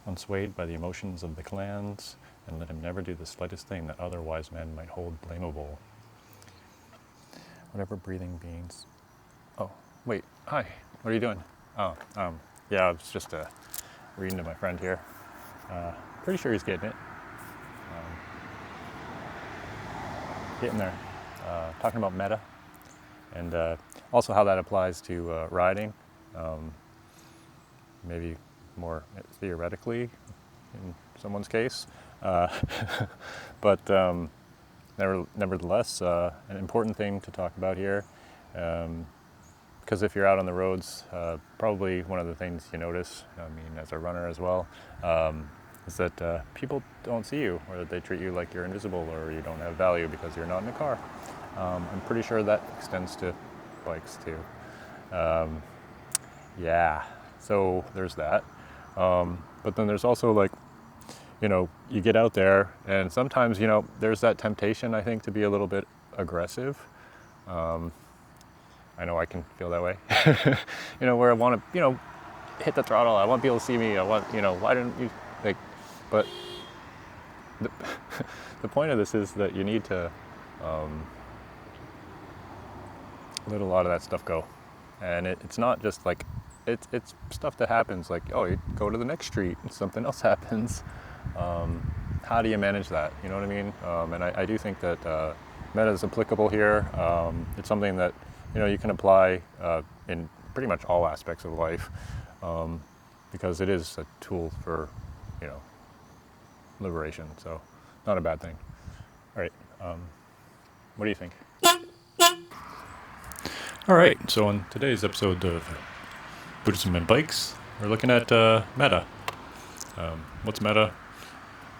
unswayed by the emotions of the clans, and let him never do the slightest thing that other wise men might hold blamable. Whatever breathing beings... Oh, wait, hi, what are you doing? Yeah, I was just reading to my friend here. Pretty sure he's getting it. Getting there. Talking about Metta, and also how that applies to riding, maybe more theoretically in someone's case, but nevertheless, an important thing to talk about here, because if you're out on the roads, probably one of the things you notice, as a runner as well, is that people don't see you, or that they treat you like you're invisible or you don't have value because you're not in a car. I'm pretty sure that extends to bikes too. Yeah, so there's that. But then there's also you get out there and sometimes, there's that temptation, I think, to be a little bit aggressive. I know I can feel that way. Where I want to, hit the throttle. I want people to see me. I want, why didn't you, but the point of this is that you need to let a lot of that stuff go. And it's not just it's stuff that happens, you go to the next street and something else happens. How do you manage that? You know what I mean? And I do think that Metta is applicable here. It's something that, you can apply in pretty much all aspects of life, because it is a tool for, liberation. So not a bad thing. All right. What do you think? All right. So on today's episode of Buddhism and Bikes, we're looking at Metta. What's Metta?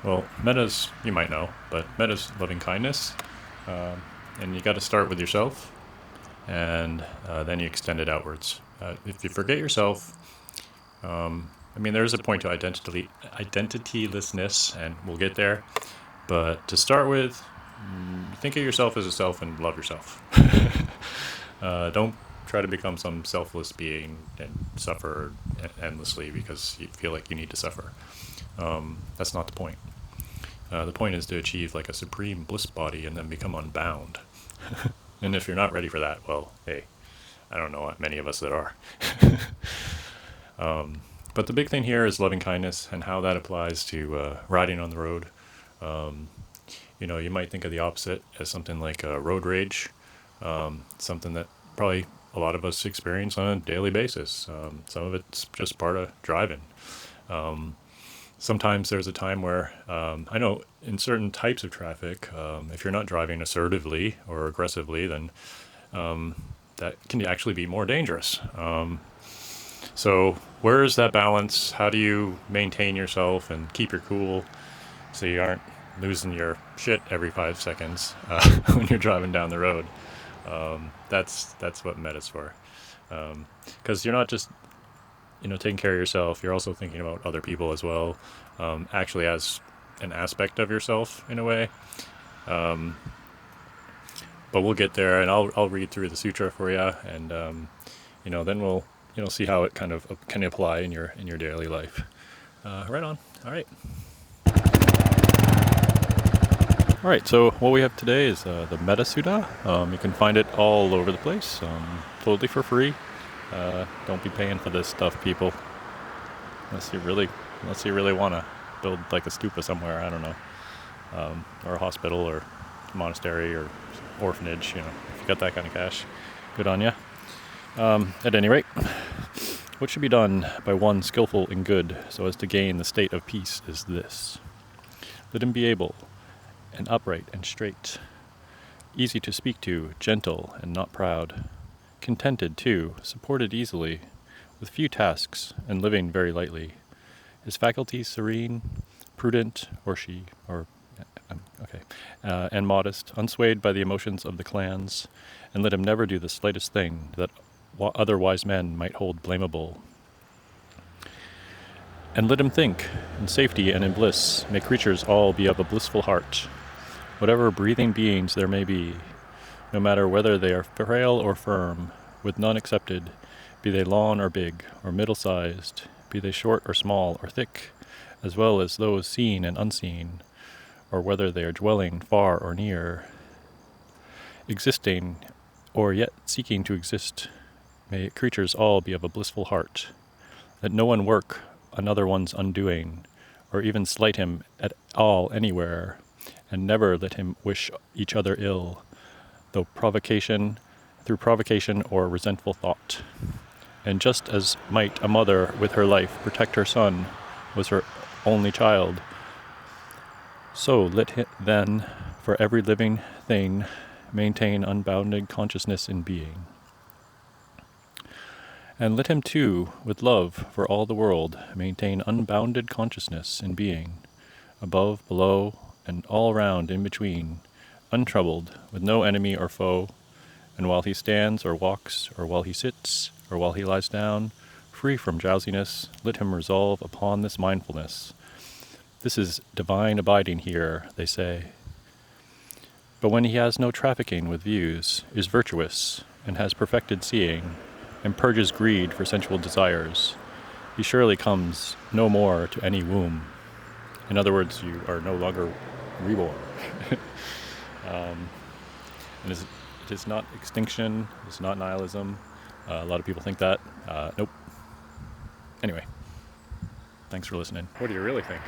Well, Metta's, you might know, but Metta's loving kindness. And you got to start with yourself, and then you extend it outwards. If you forget yourself, there's a point to identitylessness, and we'll get there. But to start with, think of yourself as a self and love yourself. Don't try to become some selfless being and suffer endlessly because you feel like you need to suffer. That's not the point. The point is to achieve a supreme bliss body and then become unbound. And if you're not ready for that, well, hey, I don't know many of us that are. But the big thing here is loving kindness and how that applies to riding on the road. You might think of the opposite as something like road rage, something that probably a lot of us experience on a daily basis. Some of it's just part of driving. Sometimes there's a time where, I know in certain types of traffic, if you're not driving assertively or aggressively, then that can actually be more dangerous. So where is that balance? How do you maintain yourself and keep your cool so you aren't losing your shit every 5 seconds when you're driving down the road? That's what Metta's for. Because you're not just taking care of yourself, you're also thinking about other people as well, actually as an aspect of yourself in a way. But we'll get there, and I'll read through the Sutra for you, and then we'll see how it kind of can apply in your daily life. Right on. All right. All right. So what we have today is the Metta Sutta. You can find it all over the place, totally for free. Don't be paying for this stuff, people. Unless you really want to build a stupa somewhere. I don't know, or a hospital or monastery or orphanage. If you got that kind of cash, good on you. At any rate, what should be done by one skillful and good so as to gain the state of peace is this: let him be able, and upright and straight, easy to speak to, gentle and not proud, contented too, supported easily, with few tasks and living very lightly, his faculties serene, prudent, and modest, unswayed by the emotions of the clans, and let him never do the slightest thing that other wise men might hold blamable. And let him think, in safety and in bliss, may creatures all be of a blissful heart, whatever breathing beings there may be, no matter whether they are frail or firm, with none excepted, be they long or big, or middle-sized, be they short or small or thick, as well as those seen and unseen, or whether they are dwelling far or near, existing or yet seeking to exist, may creatures all be of a blissful heart. Let no one work another one's undoing, or even slight him at all anywhere, and never let him wish each other ill, through provocation or resentful thought. And just as might a mother with her life protect her son, was her only child, so let him then, for every living thing, maintain unbounded consciousness in being. And let him too, with love for all the world, maintain unbounded consciousness in being, above, below, and all round in between, untroubled, with no enemy or foe, and while he stands or walks, or while he sits, or while he lies down, free from drowsiness, let him resolve upon this mindfulness. This is divine abiding here, they say. But when he has no trafficking with views, is virtuous, and has perfected seeing, and purges greed for sensual desires, he surely comes no more to any womb. In other words, you are no longer reborn. And it is not extinction, it's not nihilism. A lot of people think that. Nope. Anyway, thanks for listening. What do you really think?